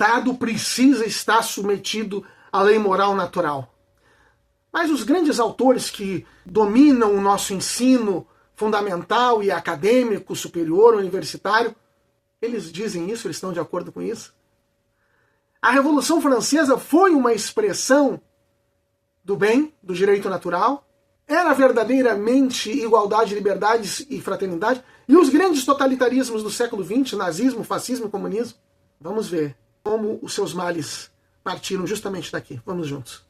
Estado precisa estar submetido à lei moral natural. Mas os grandes autores que dominam o nosso ensino fundamental e acadêmico, superior, universitário, eles dizem isso, eles estão de acordo com isso? A Revolução Francesa foi uma expressão do bem, do direito natural? Era verdadeiramente igualdade, liberdade e fraternidade? E os grandes totalitarismos do século XX, nazismo, fascismo e comunismo? Vamos ver como os seus males partiram justamente daqui. Vamos juntos.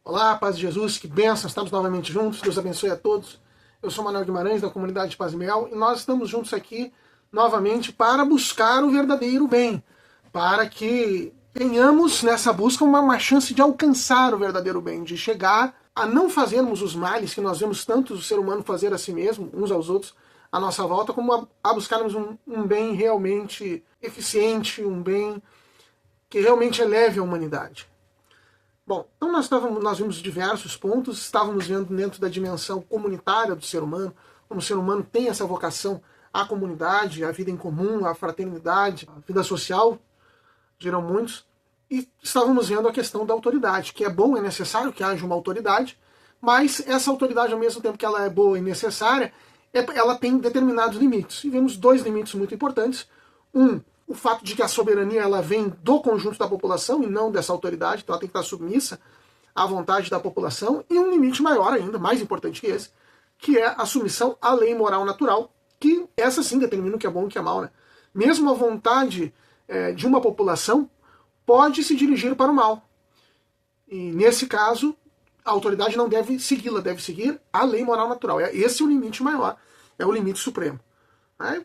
Olá, paz de Jesus, que bênção, estamos novamente juntos, Deus abençoe a todos. Eu sou Manuel Guimarães, da comunidade de Paz e Mel, e nós estamos juntos aqui novamente para buscar o verdadeiro bem, para que tenhamos nessa busca uma chance de alcançar o verdadeiro bem, de chegar a não fazermos os males que nós vemos tanto o ser humano fazer a si mesmo, uns aos outros, à nossa volta, como a buscarmos um bem realmente eficiente, um bem que realmente eleve a humanidade. Bom, então nós vimos diversos pontos, estávamos vendo dentro da dimensão comunitária do ser humano, como o ser humano tem essa vocação à comunidade, à vida em comum, à fraternidade, à vida social, dirão muitos, e estávamos vendo a questão da autoridade, que é bom, é necessário que haja uma autoridade, mas essa autoridade, ao mesmo tempo que ela é boa e necessária, ela tem determinados limites. E vemos dois limites muito importantes. O fato de que a soberania ela vem do conjunto da população e não dessa autoridade, então ela tem que estar submissa à vontade da população, e um limite maior ainda, mais importante que esse, que é a submissão à lei moral natural, que essa sim determina o que é bom e o que é mal, né? Mesmo a vontade de uma população pode se dirigir para o mal. E nesse caso, a autoridade não deve segui-la, deve seguir a lei moral natural. Esse é o limite maior, é o limite supremo.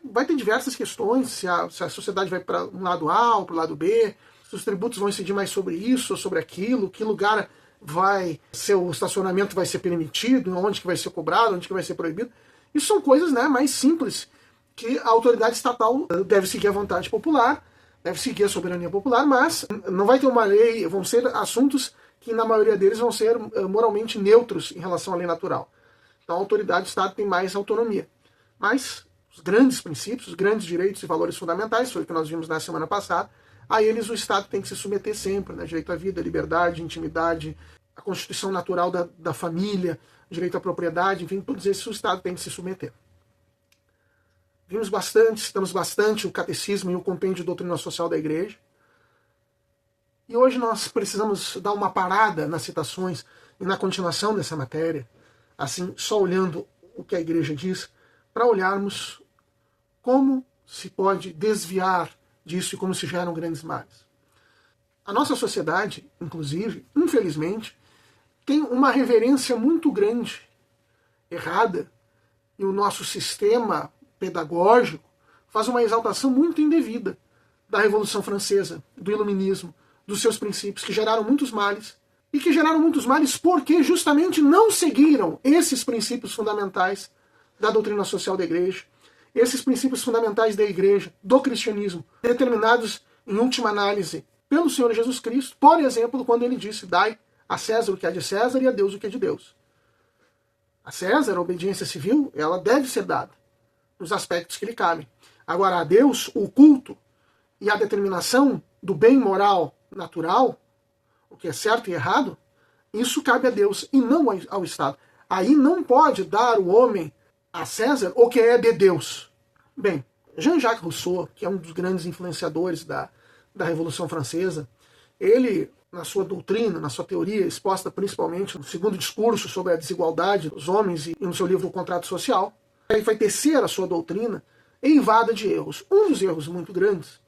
Vai ter diversas questões, se a sociedade vai para um lado A ou para o lado B, se os tributos vão incidir mais sobre isso ou sobre aquilo, que lugar o estacionamento vai ser permitido, onde que vai ser cobrado, onde que vai ser proibido. Isso são coisas, né, mais simples, que a autoridade estatal deve seguir a vontade popular, deve seguir a soberania popular, mas não vai ter uma lei, vão ser assuntos que na maioria deles vão ser moralmente neutros em relação à lei natural. Então a autoridade do Estado tem mais autonomia. Mas os grandes princípios, os grandes direitos e valores fundamentais, foi o que nós vimos na semana passada, a eles o Estado tem que se submeter sempre, né? Direito à vida, liberdade, intimidade, a constituição natural da família, direito à propriedade, enfim, todos esses o Estado tem que se submeter. Vimos bastante, citamos bastante o catecismo e o compêndio de doutrina social da Igreja. E hoje nós precisamos dar uma parada nas citações e na continuação dessa matéria, assim, só olhando o que a Igreja diz, para olharmos como se pode desviar disso e como se geram grandes males. A nossa sociedade, inclusive, infelizmente, tem uma reverência muito grande, errada, e o nosso sistema pedagógico faz uma exaltação muito indevida da Revolução Francesa, do Iluminismo, dos seus princípios, que geraram muitos males, e que geraram muitos males porque justamente não seguiram esses princípios fundamentais da doutrina social da Igreja, esses princípios fundamentais da Igreja, do cristianismo, determinados, em última análise, pelo Senhor Jesus Cristo, por exemplo, quando ele disse, dai a César o que é de César e a Deus o que é de Deus. A César, a obediência civil, ela deve ser dada, nos aspectos que lhe cabem. Agora, a Deus, o culto e a determinação do bem moral natural, o que é certo e errado, isso cabe a Deus e não ao Estado. Aí não pode dar o homem a César o que é de Deus. Bem, Jean-Jacques Rousseau, que é um dos grandes influenciadores da Revolução Francesa, ele, na sua doutrina, na sua teoria, exposta principalmente no segundo discurso sobre a desigualdade dos homens e no seu livro O Contrato Social, ele vai tecer a sua doutrina eivada de erros. Um dos erros muito grandes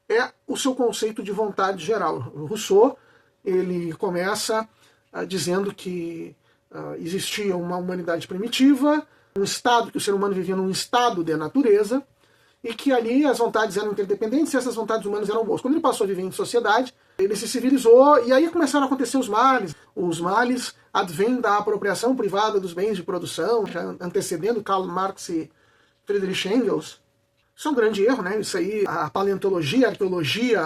é o seu conceito de vontade geral. Rousseau, ele começa dizendo que existia uma humanidade primitiva, um estado, que o ser humano vivia num estado de natureza, e que ali as vontades eram interdependentes e essas vontades humanas eram boas. Quando ele passou a viver em sociedade, ele se civilizou e aí começaram a acontecer os males. Os males advêm da apropriação privada dos bens de produção, já antecedendo Karl Marx e Friedrich Engels. Isso é um grande erro, né? Isso aí, a paleontologia, a arqueologia,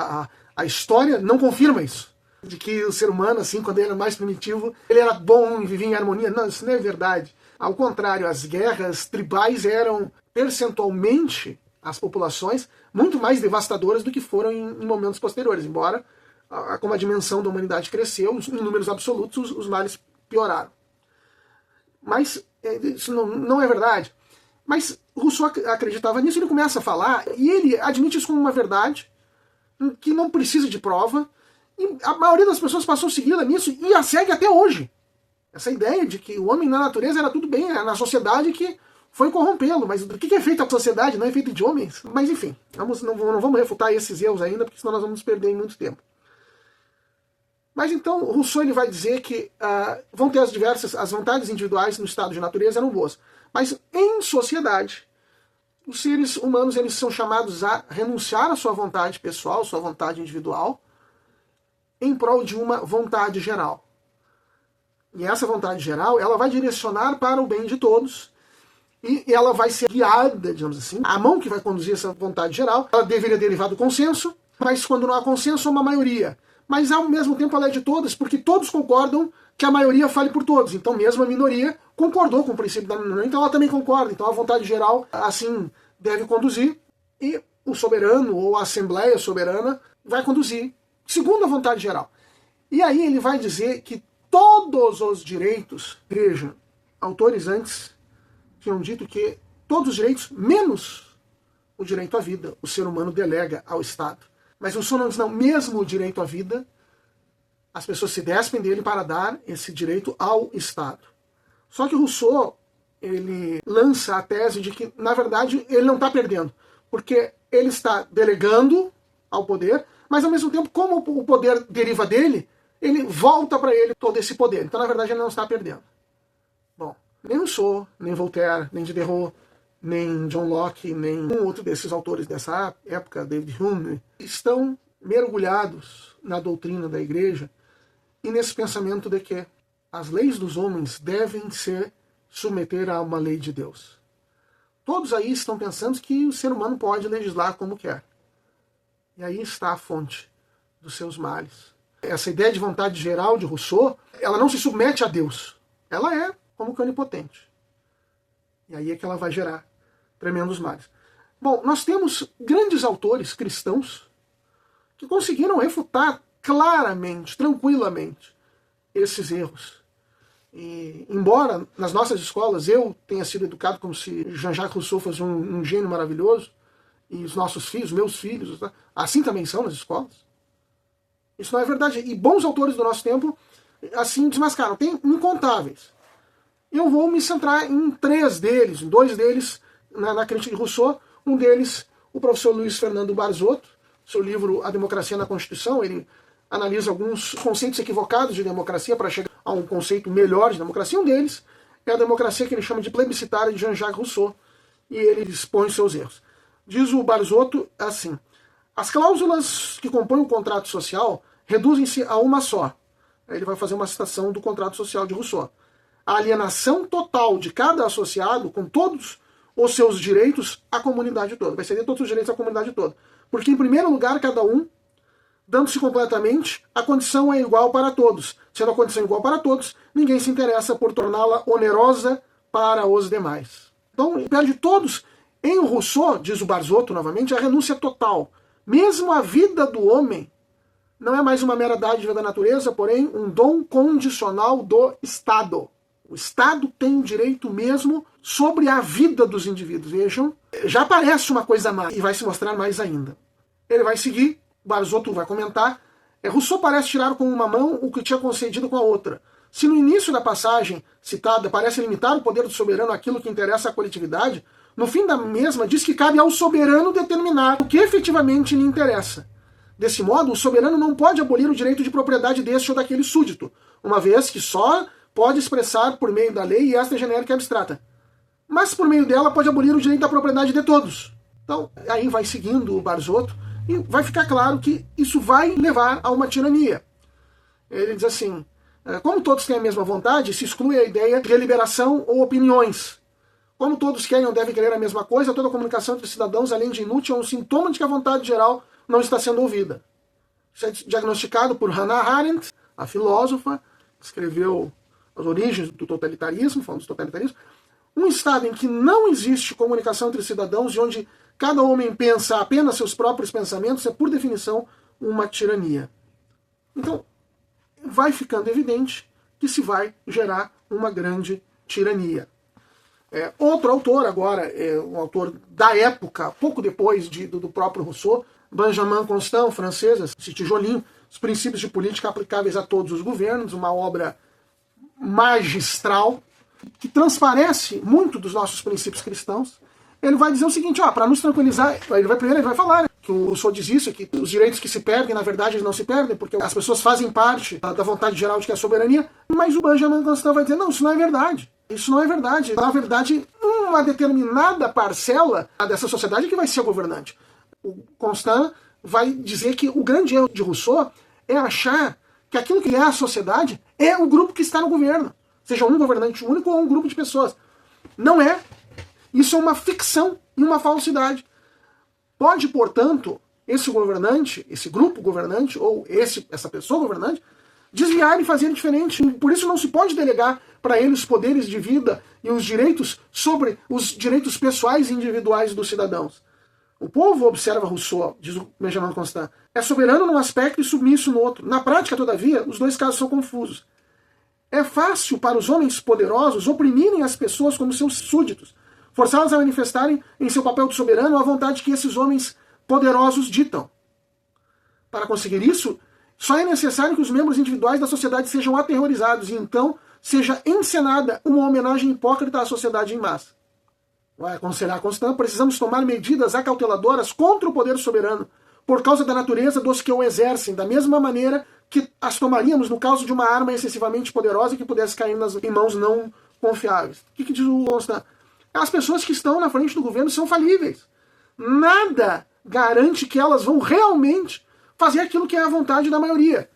a história não confirma isso. De que o ser humano, assim, quando ele era mais primitivo, ele era bom e vivia em harmonia. Não, isso não é verdade. Ao contrário, as guerras tribais eram percentualmente as populações muito mais devastadoras do que foram em momentos posteriores, embora como a dimensão da humanidade cresceu, em números absolutos os males pioraram. Mas isso não é verdade. Mas Rousseau acreditava nisso, ele começa a falar, e ele admite isso como uma verdade, que não precisa de prova, e a maioria das pessoas passou seguida nisso e a segue até hoje. Essa ideia de que o homem na natureza era tudo bem, era na sociedade que foi corrompê-lo. Mas do que é feita a sociedade? Não é feita de homens? Mas enfim, não vamos refutar esses erros ainda, porque senão nós vamos perder em muito tempo. Mas então Rousseau ele vai dizer que vão ter as vontades individuais no estado de natureza eram boas. Mas em sociedade, os seres humanos eles são chamados a renunciar à sua vontade pessoal, sua vontade individual, em prol de uma vontade geral. E essa vontade geral, ela vai direcionar para o bem de todos, e ela vai ser guiada, digamos assim. A mão que vai conduzir essa vontade geral, ela deveria derivar do consenso, mas quando não há consenso, é uma maioria. Mas ao mesmo tempo ela é de todas, porque todos concordam que a maioria fale por todos. Então mesmo a minoria concordou com o princípio da minoria, então ela também concorda. Então a vontade geral, assim, deve conduzir, e o soberano, ou a assembleia soberana, vai conduzir segundo a vontade geral. E aí ele vai dizer que todos os direitos, vejam, autores antes tinham dito que todos os direitos, menos o direito à vida, o ser humano delega ao Estado. Mas Rousseau não diz, não, mesmo o direito à vida, as pessoas se despem dele para dar esse direito ao Estado. Só que Rousseau, ele lança a tese de que, na verdade, ele não está perdendo, porque ele está delegando ao poder, mas ao mesmo tempo, como o poder deriva dele, ele volta para ele todo esse poder. Então, na verdade, ele não está perdendo. Bom, nem Rousseau, nem Voltaire, nem Diderot, nem John Locke, nem um outro desses autores dessa época, David Hume, estão mergulhados na doutrina da Igreja e nesse pensamento de que as leis dos homens devem se submeter a uma lei de Deus. Todos aí estão pensando que o ser humano pode legislar como quer. E aí está a fonte dos seus males. Essa ideia de vontade geral de Rousseau, ela não se submete a Deus. Ela é como que onipotente. E aí é que ela vai gerar tremendos males. Bom, nós temos grandes autores cristãos que conseguiram refutar claramente, tranquilamente, esses erros. E, embora nas nossas escolas eu tenha sido educado como se Jean-Jacques Rousseau fosse um gênio maravilhoso, e os nossos filhos, meus filhos, assim também são nas escolas, isso não é verdade. E bons autores do nosso tempo assim desmascaram. Tem incontáveis. Eu vou me centrar em 3 deles, 2 deles na crítica de Rousseau, um deles o professor Luiz Fernando Barzotto, seu livro A Democracia na Constituição. Ele analisa alguns conceitos equivocados de democracia para chegar a um conceito melhor de democracia. Um deles é a democracia que ele chama de plebiscitária de Jean-Jacques Rousseau, e ele expõe seus erros. Diz o Barzotto assim: as cláusulas que compõem o contrato social reduzem-se a uma só. Aí ele vai fazer uma citação do contrato social de Rousseau. A alienação total de cada associado com todos os seus direitos à comunidade toda. Vai ceder todos os direitos à comunidade toda. Porque, em primeiro lugar, cada um, dando-se completamente, a condição é igual para todos. Sendo a condição igual para todos, ninguém se interessa por torná-la onerosa para os demais. Então, perde todos. Em Rousseau, diz o Barzotto novamente, a renúncia total. Mesmo a vida do homem não é mais uma mera dádiva da natureza, porém um dom condicional do Estado. O Estado tem o direito mesmo sobre a vida dos indivíduos. Vejam, já parece uma coisa má, e vai se mostrar mais ainda. Ele vai seguir, Barzotto vai comentar, Rousseau parece tirar com uma mão o que tinha concedido com a outra. Se no início da passagem citada parece limitar o poder do soberano àquilo que interessa à coletividade, no fim da mesma diz que cabe ao soberano determinar o que efetivamente lhe interessa. Desse modo, o soberano não pode abolir o direito de propriedade deste ou daquele súdito, uma vez que só pode expressar por meio da lei, e esta é genérica e abstrata. Mas por meio dela pode abolir o direito da propriedade de todos. Então, aí vai seguindo o Barzotto, e vai ficar claro que isso vai levar a uma tirania. Ele diz assim: como todos têm a mesma vontade, se exclui a ideia de deliberação ou opiniões. Como todos querem ou devem querer a mesma coisa, toda a comunicação entre cidadãos, além de inútil, é um sintoma de que a vontade geral não está sendo ouvida. Isso é diagnosticado por Hannah Arendt, a filósofa, que escreveu as origens do totalitarismo, falamos do totalitarismo, um Estado em que não existe comunicação entre cidadãos e onde cada homem pensa apenas seus próprios pensamentos é, por definição, uma tirania. Então, vai ficando evidente que se vai gerar uma grande tirania. Outro autor agora, um autor da época, pouco depois do próprio Rousseau, Benjamin Constant, francês, esse tijolinho, Os Princípios de Política Aplicáveis a Todos os Governos, uma obra magistral, que transparece muito dos nossos princípios cristãos. Ele vai dizer o seguinte, para nos tranquilizar, ele vai falar, né, que o Rousseau diz isso, que os direitos que se perdem, na verdade, eles não se perdem, porque as pessoas fazem parte da vontade geral de que é a soberania, mas o Benjamin Constant vai dizer, não, isso não é verdade. Isso não é verdade. Na verdade, uma determinada parcela dessa sociedade que vai ser governante. O Constant vai dizer que o grande erro de Rousseau é achar que aquilo que é a sociedade é o grupo que está no governo. Seja um governante único ou um grupo de pessoas. Não é. Isso é uma ficção e uma falsidade. Pode, portanto, esse governante, esse grupo governante, ou essa pessoa governante, desviar e fazer diferente. Por isso não se pode delegar para ele os poderes de vida e os direitos sobre os direitos pessoais e individuais dos cidadãos. O povo, observa Rousseau, diz o Benjamin Constant, é soberano num aspecto e submisso no outro. Na prática, todavia, os dois casos são confusos. É fácil para os homens poderosos oprimirem as pessoas como seus súditos, forçá-las a manifestarem em seu papel de soberano a vontade que esses homens poderosos ditam. Para conseguir isso, só é necessário que os membros individuais da sociedade sejam aterrorizados e então seja encenada uma homenagem hipócrita à sociedade em massa. Vai aconselhar Constant, precisamos tomar medidas acauteladoras contra o poder soberano, por causa da natureza dos que o exercem, da mesma maneira que as tomaríamos no caso de uma arma excessivamente poderosa que pudesse cair em mãos não confiáveis. O que diz o Constant? As pessoas que estão na frente do governo são falíveis. Nada garante que elas vão realmente fazer aquilo que é a vontade da maioria.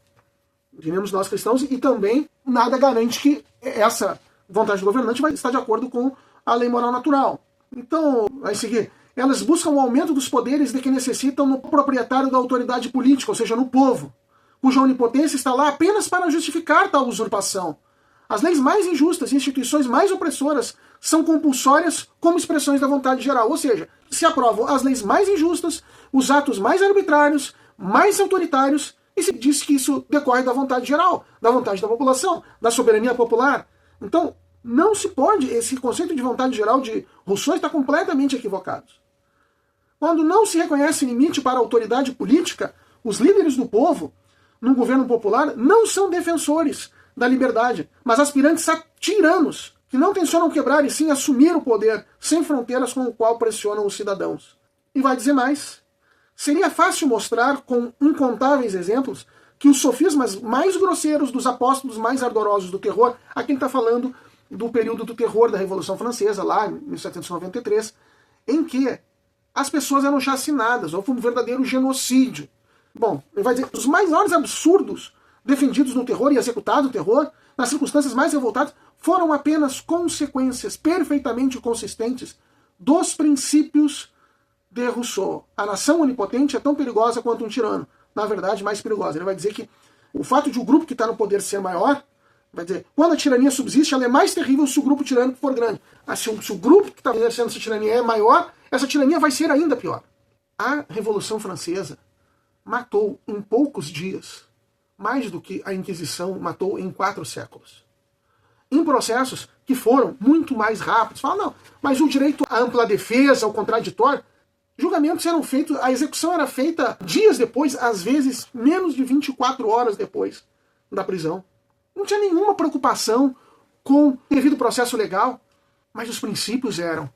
Diremos nós cristãos, e também nada garante que essa vontade do governante vai estar de acordo com a lei moral natural. Então, vai seguir. Elas buscam o aumento dos poderes de que necessitam no proprietário da autoridade política, ou seja, no povo, cuja onipotência está lá apenas para justificar tal usurpação. As leis mais injustas e instituições mais opressoras são compulsórias como expressões da vontade geral, ou seja, se aprovam as leis mais injustas, os atos mais arbitrários, mais autoritários, e se diz que isso decorre da vontade geral, da vontade da população, da soberania popular. Então, não se pode, esse conceito de vontade geral de Rousseau está completamente equivocado. Quando não se reconhece limite para a autoridade política, os líderes do povo, num governo popular, não são defensores da liberdade, mas aspirantes a tiranos, que não tencionam quebrar e sim assumir o poder sem fronteiras com o qual pressionam os cidadãos. E vai dizer mais. Seria fácil mostrar, com incontáveis exemplos, que os sofismas mais grosseiros dos apóstolos mais ardorosos do terror, aqui ele está falando do período do terror da Revolução Francesa, lá em 1793, em que as pessoas eram chacinadas, houve um verdadeiro genocídio. Bom, ele vai dizer, os maiores absurdos defendidos no terror e executados no terror, nas circunstâncias mais revoltadas, foram apenas consequências perfeitamente consistentes dos princípios de Rousseau. A nação onipotente é tão perigosa quanto um tirano. Na verdade, mais perigosa. Ele vai dizer que o fato de o grupo que está no poder ser maior, vai dizer, quando a tirania subsiste, ela é mais terrível se o grupo tirânico for grande. Se o grupo que está exercendo essa tirania é maior, essa tirania vai ser ainda pior. A Revolução Francesa matou em poucos dias mais do que a Inquisição matou em 4 séculos. Em processos que foram muito mais rápidos. Fala, não, mas o direito à ampla defesa, ao contraditório, julgamentos eram feitos, a execução era feita dias depois, às vezes menos de 24 horas depois da prisão. Não tinha nenhuma preocupação com o devido processo legal, mas os princípios eram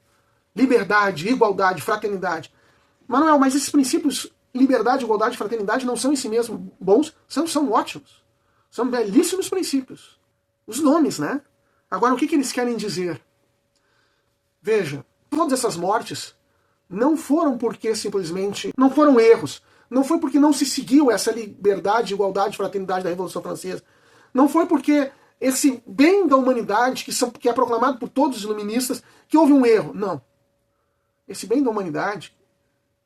liberdade, igualdade, fraternidade. Manuel, mas esses princípios, liberdade, igualdade, fraternidade, não são em si mesmos bons? São ótimos. São belíssimos princípios. Os nomes, né? Agora, o que eles querem dizer? Veja, todas essas mortes não foram porque simplesmente não foram erros. Não foi porque não se seguiu essa liberdade, igualdade, fraternidade da Revolução Francesa. Não foi porque esse bem da humanidade, que é proclamado por todos os iluministas, que houve um erro. Não. Esse bem da humanidade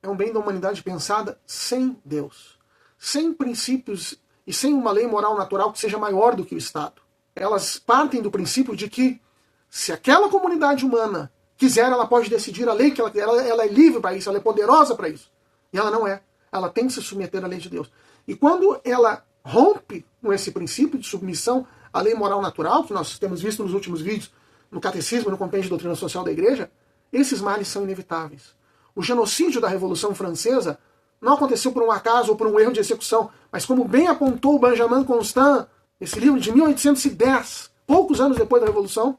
é um bem da humanidade pensada sem Deus, sem princípios e sem uma lei moral natural que seja maior do que o Estado. elas partem do princípio de que se aquela comunidade humana quiser, ela pode decidir a lei, que ela é livre para isso, ela é poderosa para isso. E ela não é. Ela tem que se submeter à lei de Deus. E quando ela rompe com esse princípio de submissão à lei moral natural, que nós temos visto nos últimos vídeos, no Catecismo, no Compêndio de Doutrina Social da Igreja, esses males são inevitáveis. O genocídio da Revolução Francesa não aconteceu por um acaso ou por um erro de execução, mas como bem apontou Benjamin Constant, esse livro de 1810, poucos anos depois da Revolução,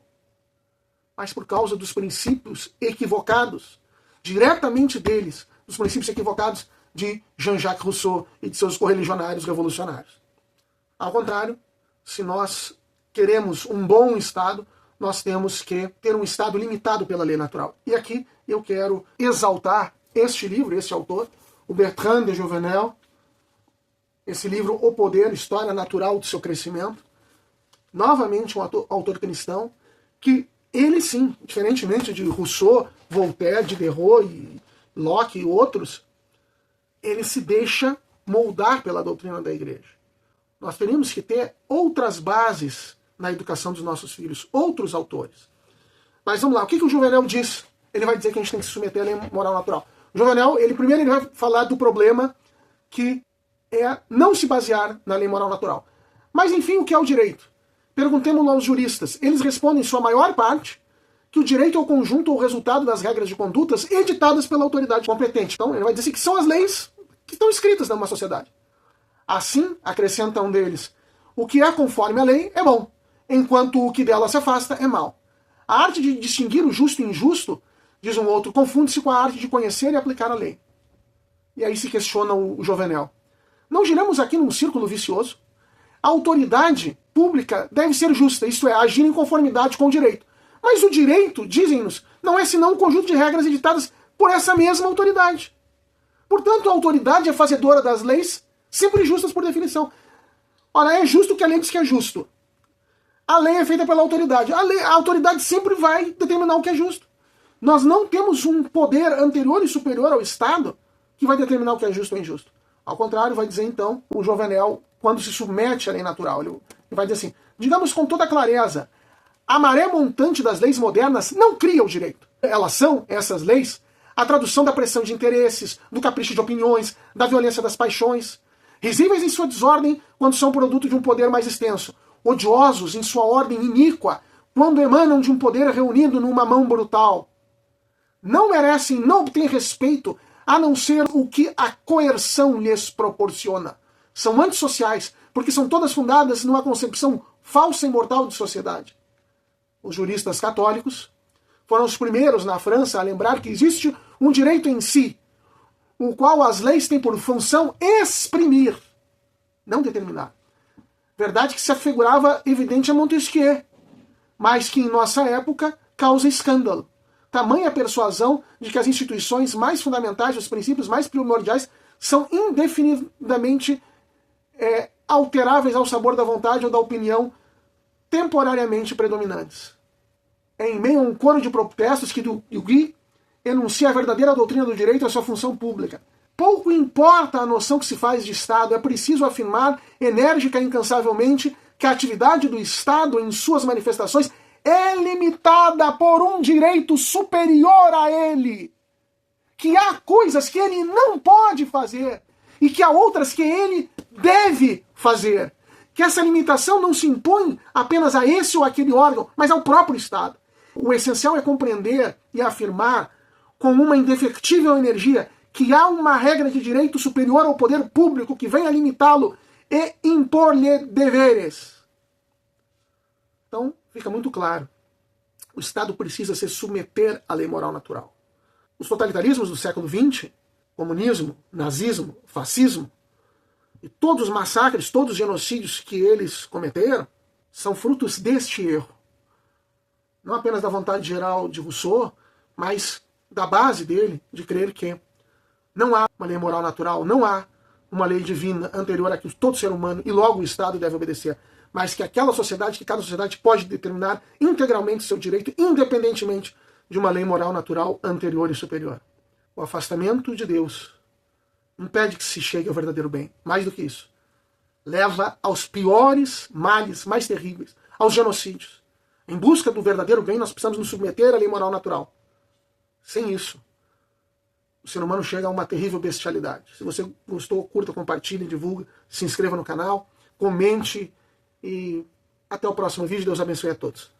mas por causa dos princípios equivocados, diretamente deles, dos princípios equivocados de Jean-Jacques Rousseau e de seus correligionários revolucionários. Ao contrário, se nós queremos um bom Estado, nós temos que ter um Estado limitado pela lei natural. E aqui eu quero exaltar este livro, este autor, o Bertrand de Jouvenel, esse livro O Poder, História Natural do Seu Crescimento, novamente um autor cristão, que ele sim, diferentemente de Rousseau, Voltaire, Diderot, e Locke e outros, ele se deixa moldar pela doutrina da igreja. Nós teríamos que ter outras bases na educação dos nossos filhos, outros autores. Mas vamos lá, o que o Jouvenel diz? Ele vai dizer que a gente tem que se submeter à lei moral natural. O Jouvenel, primeiro ele vai falar do problema que é não se basear na lei moral natural. Mas enfim, o que é o direito? Perguntemos aos juristas. Eles respondem, em sua maior parte, que o direito é o conjunto ou resultado das regras de condutas editadas pela autoridade competente. Então, ele vai dizer que são as leis que estão escritas numa sociedade. Assim, acrescenta um deles, o que é conforme a lei é bom, enquanto o que dela se afasta é mal. A arte de distinguir o justo e injusto, diz um outro, confunde-se com a arte de conhecer e aplicar a lei. E aí se questiona o Jouvenel. Não giramos aqui num círculo vicioso? A autoridade pública deve ser justa, isto é, agir em conformidade com o direito. Mas o direito, dizem-nos, não é senão um conjunto de regras editadas por essa mesma autoridade. Portanto, a autoridade é fazedora das leis, sempre justas por definição. Ora, é justo o que a lei diz que é justo. A lei é feita pela autoridade. A autoridade sempre vai determinar o que é justo. Nós não temos um poder anterior e superior ao Estado que vai determinar o que é justo ou injusto. Ao contrário, vai dizer então o Jouvenel, quando se submete à lei natural, ele vai dizer assim, digamos com toda clareza, a maré montante das leis modernas não cria o direito. Elas são, essas leis, a tradução da pressão de interesses, do capricho de opiniões, da violência das paixões, risíveis em sua desordem quando são produto de um poder mais extenso, odiosos em sua ordem iníqua quando emanam de um poder reunido numa mão brutal. Não merecem, não obtêm respeito, a não ser o que a coerção lhes proporciona. São antissociais, porque são todas fundadas numa concepção falsa e mortal de sociedade. Os juristas católicos foram os primeiros na França a lembrar que existe um direito em si, o qual as leis têm por função exprimir, não determinar. Verdade que se afigurava evidente a Montesquieu, mas que em nossa época causa escândalo. Tamanha persuasão de que as instituições mais fundamentais, os princípios mais primordiais, são indefinidamente alteráveis ao sabor da vontade ou da opinião temporariamente predominantes. É em meio a um coro de protestos que Duguay enuncia a verdadeira doutrina do direito e a sua função pública. Pouco importa a noção que se faz de Estado, é preciso afirmar enérgica e incansavelmente que a atividade do Estado em suas manifestações é limitada por um direito superior a ele, que há coisas que ele não pode fazer e que há outras que ele deve fazer, que essa limitação não se impõe apenas a esse ou aquele órgão, mas ao próprio Estado. O essencial é compreender e afirmar com uma indefectível energia que há uma regra de direito superior ao poder público que venha limitá-lo e impor-lhe deveres. Então, fica muito claro. O Estado precisa se submeter à lei moral natural. Os totalitarismos do século XX, comunismo, nazismo, fascismo, e todos os massacres, todos os genocídios que eles cometeram, são frutos deste erro. Não apenas da vontade geral de Rousseau, mas da base dele de crer que não há uma lei moral natural, não há uma lei divina anterior a que todo ser humano e logo o Estado deve obedecer, mas que aquela sociedade, que cada sociedade pode determinar integralmente seu direito, independentemente de uma lei moral natural anterior e superior. O afastamento de Deus impede que se chegue ao verdadeiro bem. Mais do que isso, leva aos piores males, mais terríveis, aos genocídios. Em busca do verdadeiro bem, nós precisamos nos submeter à lei moral natural. Sem isso, o ser humano chega a uma terrível bestialidade. Se você gostou, curta, compartilhe, divulgue, se inscreva no canal, comente e até o próximo vídeo. Deus abençoe a todos.